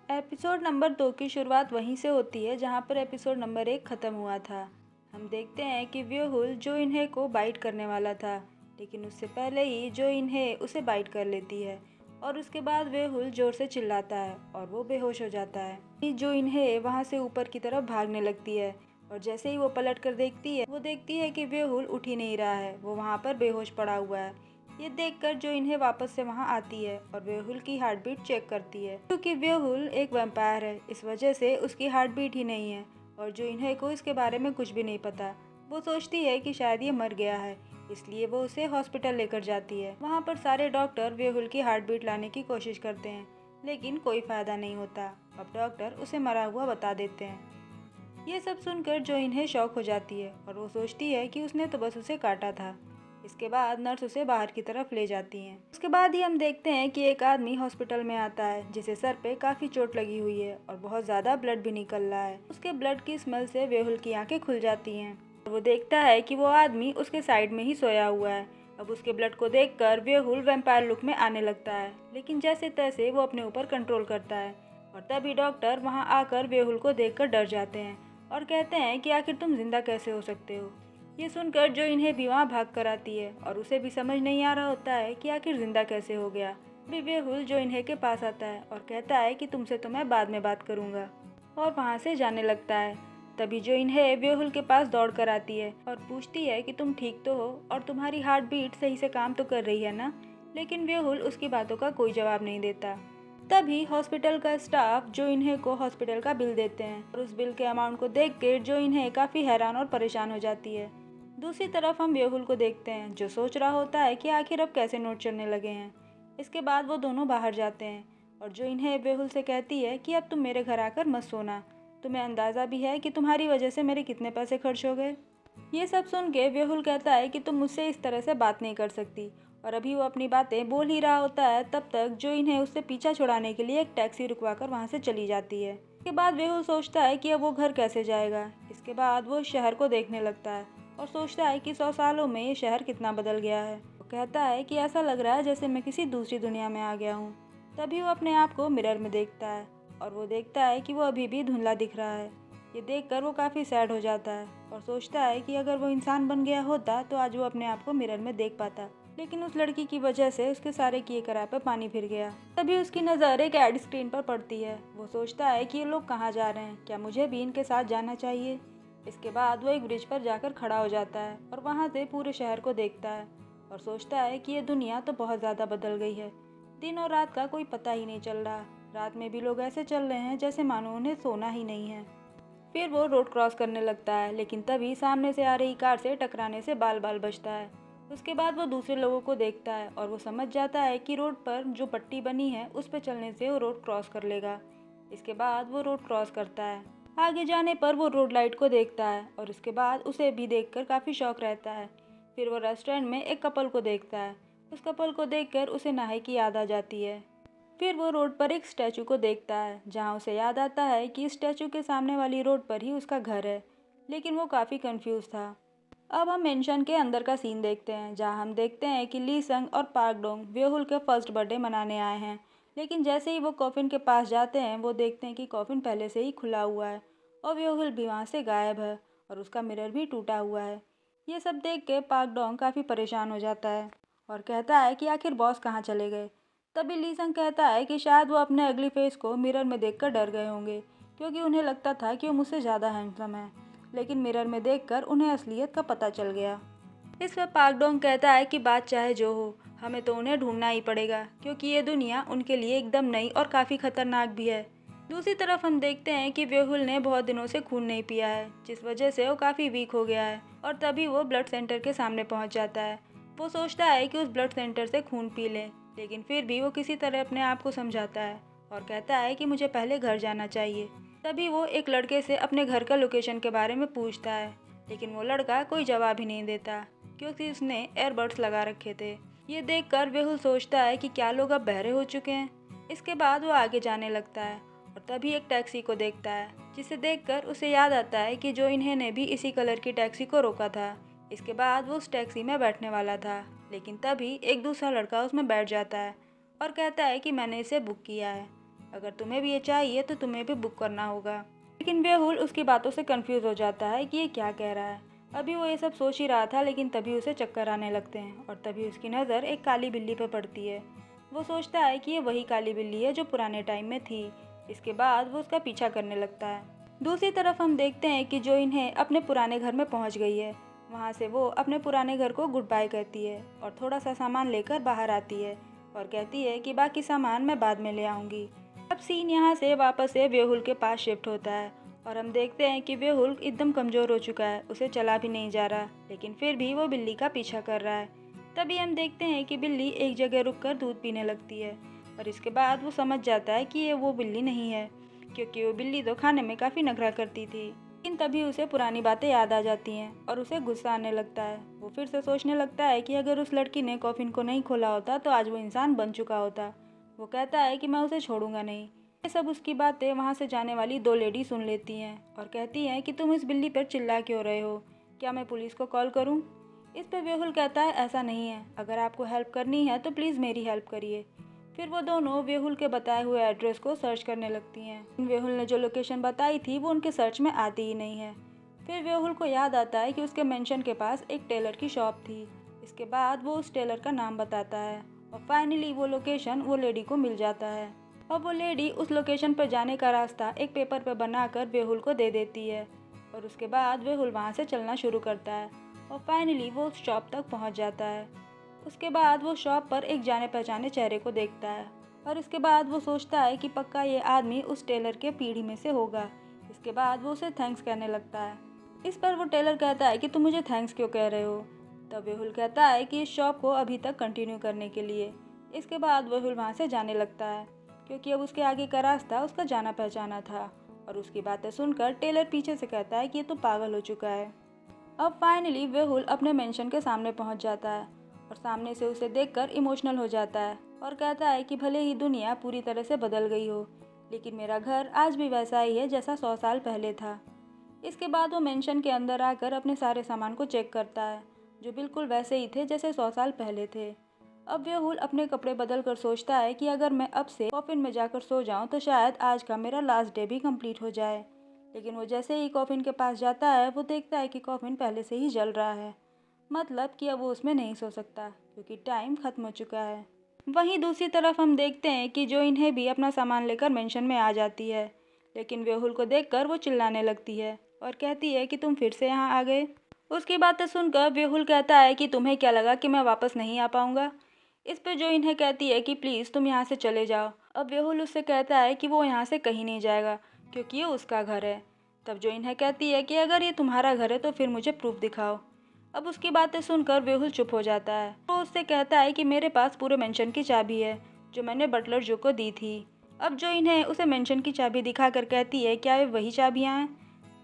Episode number 2 की शुरुआत वहीं से होती है जहां पर एपिसोड नंबर 1 ख़त्म हुआ था। हम देखते हैं कि व्यूहुल जो इन्हें को बाइट करने वाला था, लेकिन उससे पहले ही जो इन्हें उसे बाइट कर लेती है और उसके बाद व्यूहुल ज़ोर से चिल्लाता है और वो बेहोश हो जाता है। जो इन्हें वहां से ऊपर की तरफ भागने लगती है और जैसे ही वो पलट कर देखती है, वो देखती है कि व्यूहुल उठ ही नहीं रहा है, वो वहाँ पर बेहोश पड़ा हुआ है। ये देखकर जो इन्हें वापस से वहां आती है और व्यूहुल की हार्ट बीट चेक करती है, क्योंकि व्यूहुल एक वैम्पायर है, इस वजह से उसकी हार्ट बीट ही नहीं है और जो इन्हें को इसके बारे में कुछ भी नहीं पता। वो सोचती है कि शायद ये मर गया है, इसलिए वो उसे हॉस्पिटल लेकर जाती है। वहाँ पर सारे डॉक्टर व्यूहुल की हार्ट बीट लाने की कोशिश करते हैं, लेकिन कोई फायदा नहीं होता। अब डॉक्टर उसे मरा हुआ बता देते हैं। ये सब सुनकर जो इन्हें शॉक हो जाती है और वो सोचती है कि उसने तो बस उसे काटा था। इसके बाद नर्स उसे बाहर की तरफ ले जाती हैं। उसके बाद ही हम देखते हैं कि एक आदमी हॉस्पिटल में आता है जिसे सर पे काफी चोट लगी हुई है और बहुत ज्यादा ब्लड भी निकल रहा है। उसके ब्लड की स्मेल से व्यूहुल की आंखें खुल जाती हैं। वो देखता है कि वो आदमी उसके साइड में ही सोया हुआ है। अब उसके ब्लड को देखकर व्यूहुल वैम्पायर लुक में आने लगता है, लेकिन जैसे तैसे वो अपने ऊपर कंट्रोल करता है। और तभी डॉक्टर वहाँ आकर व्यूहुल को देखकर डर जाते हैं और कहते हैं कि आखिर तुम जिंदा कैसे हो सकते हो। ये सुनकर जो इन्हें भी वहाँ भाग कर आती है और उसे भी समझ नहीं आ रहा होता है कि आखिर जिंदा कैसे हो गया। अभी व्यूहुल जो इन्हें के पास आता है और कहता है कि तुमसे तो मैं बाद में बात करूंगा, और वहाँ से जाने लगता है। तभी जो इन्हें व्यूहुल के पास दौड़ कर आती है और पूछती है कि तुम ठीक तो हो और तुम्हारी हार्ट बीट सही से काम तो कर रही है ना। लेकिन व्यूहुल उसकी बातों का कोई जवाब नहीं देता। तभी हॉस्पिटल का स्टाफ जो इन्हें को हॉस्पिटल का बिल देते हैं और उस बिल के अमाउंट को देख कर जो इन्हें काफ़ी हैरान और परेशान हो जाती है। दूसरी तरफ हम व्यूहुल को देखते हैं जो सोच रहा होता है कि आखिर अब कैसे नोट चलने लगे हैं। इसके बाद वो दोनों बाहर जाते हैं और जो इन्हें व्यूहुल से कहती है कि अब तुम मेरे घर आकर मत सोना, तुम्हें अंदाज़ा भी है कि तुम्हारी वजह से मेरे कितने पैसे खर्च हो गए। ये सब सुन के व्यूहुल कहता है कि तुम मुझसे इस तरह से बात नहीं कर सकती, और अभी वो अपनी बातें बोल ही रहा होता है तब तक जो इन्हें उससे पीछा छुड़ाने के लिए एक टैक्सी रुकवाकर वहाँ से चली जाती है। इसके बाद व्यूहुल सोचता है कि अब वो घर कैसे जाएगा। इसके बाद वो शहर को देखने लगता है और सोचता है कि 100 सालों में ये शहर कितना बदल गया है। वो कहता है कि ऐसा लग रहा है जैसे मैं किसी दूसरी दुनिया में आ गया हूँ। तभी वो अपने आप को मिरर में देखता है और वो देखता है कि वो अभी भी धुंधला दिख रहा है। ये देखकर वो काफ़ी सैड हो जाता है और सोचता है कि अगर वो इंसान बन गया होता तो आज वो अपने आप को मिरर में देख पाता, लेकिन उस लड़की की वजह से उसके सारे किए कराए पर पानी फिर गया। तभी उसकी नज़र एक एड स्क्रीन पर पड़ती है। वो सोचता है कि ये लोग कहाँ जा रहे हैं, क्या मुझे भी इनके साथ जाना चाहिए। इसके बाद वो एक ब्रिज पर जाकर खड़ा हो जाता है और वहाँ से पूरे शहर को देखता है और सोचता है कि ये दुनिया तो बहुत ज़्यादा बदल गई है। दिन और रात का कोई पता ही नहीं चल रहा। रात में भी लोग ऐसे चल रहे हैं जैसे मानो उन्हें सोना ही नहीं है। फिर वो रोड क्रॉस करने लगता है, लेकिन तभी सामने से आ रही कार से टकराने से बाल बाल बचता है। उसके बाद वो दूसरे लोगों को देखता है और वो समझ जाता है कि रोड पर जो पट्टी बनी है उस पर चलने से वो रोड क्रॉस कर लेगा। इसके बाद वो रोड क्रॉस करता है। आगे जाने पर वो रोड लाइट को देखता है और उसके बाद उसे भी देखकर काफ़ी शौक रहता है। फिर वो रेस्टोरेंट में एक कपल को देखता है। उस कपल को देखकर उसे नाहे की याद आ जाती है। फिर वो रोड पर एक स्टैचू को देखता है जहाँ उसे याद आता है कि इस स्टैचू के सामने वाली रोड पर ही उसका घर है, लेकिन वो काफ़ी कंफ्यूज था। अब हम मेंशन के अंदर का सीन देखते हैं जहाँ हम देखते हैं कि ली संग और पार्क डोंग व्यूहुल के फर्स्ट बर्थडे मनाने आए हैं, लेकिन जैसे ही वो कॉफिन के पास जाते हैं वो देखते हैं कि कॉफिन पहले से ही खुला हुआ है और व्यूहुल भी वहाँ से गायब है और उसका मिरर भी टूटा हुआ है। ये सब देख के पार्क डोंग काफ़ी परेशान हो जाता है और कहता है कि आखिर बॉस कहाँ चले गए। तभी ली संग कहता है कि शायद वो अपने अगली फेस को मिरर में देखकर डर गए होंगे, क्योंकि उन्हें लगता था कि वो मुझसे ज़्यादा हैंडसम है, लेकिन मिरर में देखकर उन्हें असलियत का पता चल गया। इस पर पाक डोंग कहता है कि बात चाहे जो हो, हमें तो उन्हें ढूंढना ही पड़ेगा, क्योंकि ये दुनिया उनके लिए एकदम नई और काफ़ी खतरनाक भी है। दूसरी तरफ हम देखते हैं कि व्यूहुल ने बहुत दिनों से खून नहीं पिया है, जिस वजह से वो काफ़ी वीक हो गया है और तभी वो ब्लड सेंटर के सामने पहुंच जाता है। वो सोचता है कि उस ब्लड सेंटर से खून पी ले, लेकिन फिर भी वो किसी तरह अपने आप को समझाता है और कहता है कि मुझे पहले घर जाना चाहिए। तभी वो एक लड़के से अपने घर का लोकेशन के बारे में पूछता है, लेकिन वो लड़का कोई जवाब ही नहीं देता, क्योंकि उसने एयरबड्स लगा रखे थे। ये देखकर व्यूहुल सोचता है कि क्या लोग अब बहरे हो चुके हैं। इसके बाद वो आगे जाने लगता है और तभी एक टैक्सी को देखता है, जिसे देखकर उसे याद आता है कि जो इन्हें ने भी इसी कलर की टैक्सी को रोका था। इसके बाद वो उस टैक्सी में बैठने वाला था, लेकिन तभी एक दूसरा लड़का उसमें बैठ जाता है और कहता है कि मैंने इसे बुक किया है। अगर तुम्हें भी ये चाहिए तो तुम्हें भी बुक करना होगा। लेकिन बेहुल उसकी बातों से कंफ्यूज हो जाता है कि ये क्या कह रहा है। अभी वो ये सब सोच ही रहा था, लेकिन तभी उसे चक्कर आने लगते हैं और तभी उसकी नज़र एक काली बिल्ली पर पड़ती है। वो सोचता है कि ये वही काली बिल्ली है जो पुराने टाइम में थी। इसके बाद वो उसका पीछा करने लगता है। दूसरी तरफ हम देखते हैं कि जो इन्हें अपने पुराने घर में पहुंच गई है। वहां से वो अपने पुराने घर को गुड बाय कहती है और थोड़ा सा सामान लेकर बाहर आती है और कहती है कि बाकी सामान मैं बाद में ले आऊँगी। अब सीन यहाँ से वापस से बेहुल के पास शिफ्ट होता है और हम देखते हैं कि बेहुल एकदम कमज़ोर हो चुका है, उसे चला भी नहीं जा रहा, लेकिन फिर भी वो बिल्ली का पीछा कर रहा है। तभी हम देखते हैं कि बिल्ली एक जगह रुककर दूध पीने लगती है और इसके बाद वो समझ जाता है कि ये वो बिल्ली नहीं है, क्योंकि वो बिल्ली तो खाने में काफ़ी नखरा करती थी। लेकिन तभी उसे पुरानी बातें याद आ जाती हैं और उसे गुस्सा आने लगता है। वो फिर से सोचने लगता है कि अगर उस लड़की ने कॉफिन को नहीं खोला होता तो आज वो इंसान बन चुका होता। वो कहता है कि मैं उसे छोड़ूंगा नहीं। ये सब उसकी बातें वहाँ से जाने वाली दो लेडी सुन लेती हैं और कहती हैं कि तुम इस बिल्ली पर चिल्ला क्यों रहे हो, क्या मैं पुलिस को कॉल करूँ? इस पर बेहुल कहता है ऐसा नहीं है, अगर आपको हेल्प करनी है तो प्लीज़ मेरी हेल्प करिए। फिर वो दोनों बेहुल के बताए हुए एड्रेस को सर्च करने लगती हैं। बेहुल ने जो लोकेशन बताई थी वो उनके सर्च में आती ही नहीं है। फिर बेहुल को याद आता है कि उसके मेंशन के पास एक टेलर की शॉप थी। इसके बाद वो उस टेलर का नाम बताता है और फाइनली वो लोकेशन वो लेडी को मिल जाता है। अब वो लेडी उस लोकेशन पर जाने का रास्ता एक पेपर पर बनाकर बेहुल को दे देती है और उसके बाद बेहुल वहाँ से चलना शुरू करता है और फाइनली वो उस शॉप तक पहुँच जाता है। उसके बाद वो शॉप पर एक जाने पहचाने चेहरे को देखता है और इसके बाद वो सोचता है कि पक्का ये आदमी उस टेलर के पीढ़ी में से होगा। इसके बाद वो उसे थैंक्स कहने लगता है। इस पर वो टेलर कहता है कि तुम मुझे थैंक्स क्यों कह रहे हो। तब बेहुल कहता है कि इस शॉप को अभी तक कंटिन्यू करने के लिए। इसके बाद बेहुल वहाँ से जाने लगता है, क्योंकि अब उसके आगे का रास्ता उसका जाना पहचाना था। और उसकी बातें सुनकर टेलर पीछे से कहता है कि ये तो पागल हो चुका है। अब फाइनली बेहुल अपने मेंशन के सामने पहुंच जाता है और सामने से उसे देखकर इमोशनल हो जाता है और कहता है कि भले ही दुनिया पूरी तरह से बदल गई हो, लेकिन मेरा घर आज भी वैसा ही है जैसा 100 साल पहले था। इसके बाद वो मेंशन के अंदर आकर अपने सारे सामान को चेक करता है, जो बिल्कुल वैसे ही थे जैसे 100 साल पहले थे। अब बेहुल अपने कपड़े बदल कर सोचता है कि अगर मैं अब से कॉफिन में जाकर सो जाऊं तो शायद आज का मेरा लास्ट डे भी कंप्लीट हो जाए। लेकिन वो जैसे ही कॉफिन के पास जाता है वो देखता है कि कॉफिन पहले से ही जल रहा है, मतलब कि अब वो उसमें नहीं सो सकता क्योंकि टाइम खत्म हो चुका है। वहीं दूसरी तरफ हम देखते हैं कि जो इन्हें भी अपना सामान लेकर मेंशन में आ जाती है, लेकिन बेहुल को देखकर वो चिल्लाने लगती है और कहती है कि तुम फिर से यहाँ आ गए। उसकी बातें सुनकर बेहुल कहता है कि तुम्हें क्या लगा कि मैं वापस नहीं आ पाऊंगा। इस पे जो इन्हें कहती है कि प्लीज़ तुम यहाँ से चले जाओ। अब बेहुल उससे कहता है कि वो यहाँ से कहीं नहीं जाएगा क्योंकि ये उसका घर है। तब जो इन्हें कहती है कि अगर ये तुम्हारा घर है तो फिर मुझे प्रूफ दिखाओ। अब उसकी बातें सुनकर बेहुल चुप हो जाता है। वो उससे कहता है कि मेरे पास पूरे मेंशन की चाबी है जो मैंने बटलर जो को दी थी। अब जो इन्हें उसे मेंशन की चाबी दिखाकर कहती है क्या ये वही चाबियाँ हैं।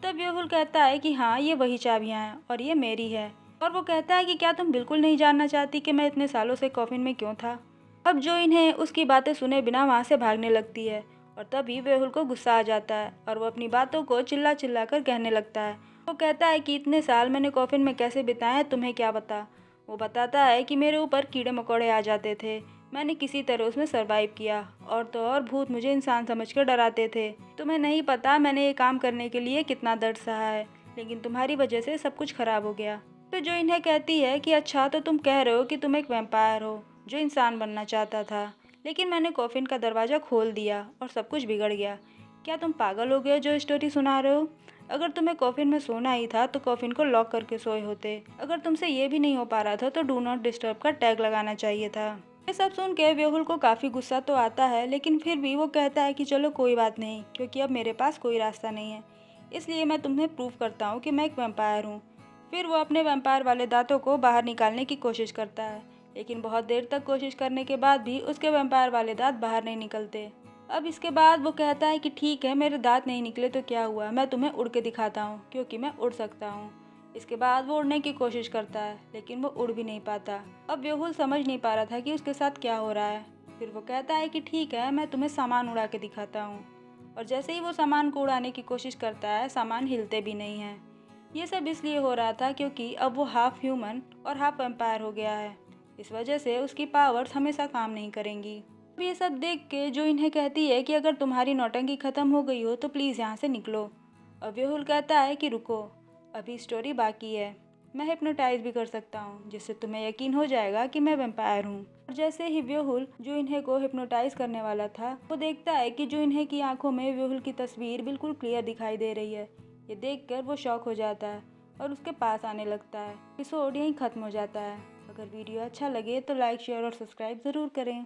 तब बेहुल कहता है कि हाँ ये वही चाबियाँ हैं और ये मेरी है। और वो कहता है कि क्या तुम बिल्कुल नहीं जानना चाहती कि मैं इतने सालों से कॉफिन में क्यों था। अब जो इन्हें उसकी बातें सुने बिना वहाँ से भागने लगती है और तभी बेहुल को गुस्सा आ जाता है और वो अपनी बातों को चिल्ला चिल्ला कर कहने लगता है। वो कहता है कि इतने साल मैंने कॉफिन में कैसे बिताए हैं तुम्हें क्या पता। वो बताता है कि मेरे ऊपर कीड़े मकोड़े आ जाते थे, मैंने किसी तरह उसमें सरवाइव किया और तो और भूत मुझे इंसान समझकर डराते थे। तुम्हें नहीं पता मैंने ये काम करने के लिए कितना दर्द सहा है, लेकिन तुम्हारी वजह से सब कुछ खराब हो गया। तो जो इन्हें कहती है कि अच्छा तो तुम कह रहे हो कि तुम एक वैम्पायर हो जो इंसान बनना चाहता था, लेकिन मैंने कॉफिन का दरवाज़ा खोल दिया और सब कुछ बिगड़ गया। क्या तुम पागल हो गए जो स्टोरी सुना रहे हो? अगर तुम्हें कॉफिन में सोना ही था तो कॉफिन को लॉक करके सोए होते। अगर तुमसे ये भी नहीं हो पा रहा था तो डू नॉट डिस्टर्ब का टैग लगाना चाहिए था। ये सब सुन के बेहुल को काफ़ी गुस्सा तो आता है, लेकिन फिर भी वो कहता है कि चलो कोई बात नहीं, क्योंकि अब मेरे पास कोई रास्ता नहीं है, इसलिए मैं तुम्हें प्रूव करता हूँ कि मैं एक वैम्पायर हूँ। फिर वो अपने वैम्पायर वाले दांतों को बाहर निकालने की कोशिश करता है, लेकिन बहुत देर तक कोशिश करने के बाद भी उसके वैम्पायर वाले दांत बाहर नहीं निकलते। अब इसके बाद वो कहता है कि ठीक है मेरे दांत नहीं निकले तो क्या हुआ, मैं तुम्हें उड़ के दिखाता हूँ क्योंकि मैं उड़ सकता हूँ। इसके बाद वो उड़ने की कोशिश करता है, लेकिन वो उड़ भी नहीं पाता। अब बेहुल समझ नहीं पा रहा था कि उसके साथ क्या हो रहा है। फिर वो कहता है कि ठीक है मैं तुम्हें सामान उड़ा के दिखाता हूँ। और जैसे ही वो सामान को उड़ाने की कोशिश करता है सामान हिलते भी नहीं हैं। ये सब इसलिए हो रहा था क्योंकि अब वो हाफ ह्यूमन और हाफ वैम्पायर हो गया है। इस वजह से उसकी पावर्स हमेशा काम नहीं करेंगी। अब ये सब देख के जो इन्हें कहती है कि अगर तुम्हारी नौटंकी ख़त्म हो गई हो तो प्लीज़ यहाँ से निकलो। अब व्यूहुल कहता है कि रुको, अभी स्टोरी बाकी है। मैं हिप्नोटाइज भी कर सकता हूँ जिससे तुम्हें यकीन हो जाएगा कि मैं वैम्पायर हूँ। और जैसे ही व्यूहुल जो इन्हें को हिप्नोटाइज करने वाला था वो देखता है कि जो इन्हें की आंखों में व्यूहुल की तस्वीर बिल्कुल क्लियर दिखाई दे रही है। ये देखकर वो शॉक हो जाता है और उसके पास आने लगता है। एपिसोड यहीं ख़त्म हो जाता है। अगर वीडियो अच्छा लगे तो लाइक, शेयर और सब्सक्राइब ज़रूर करें।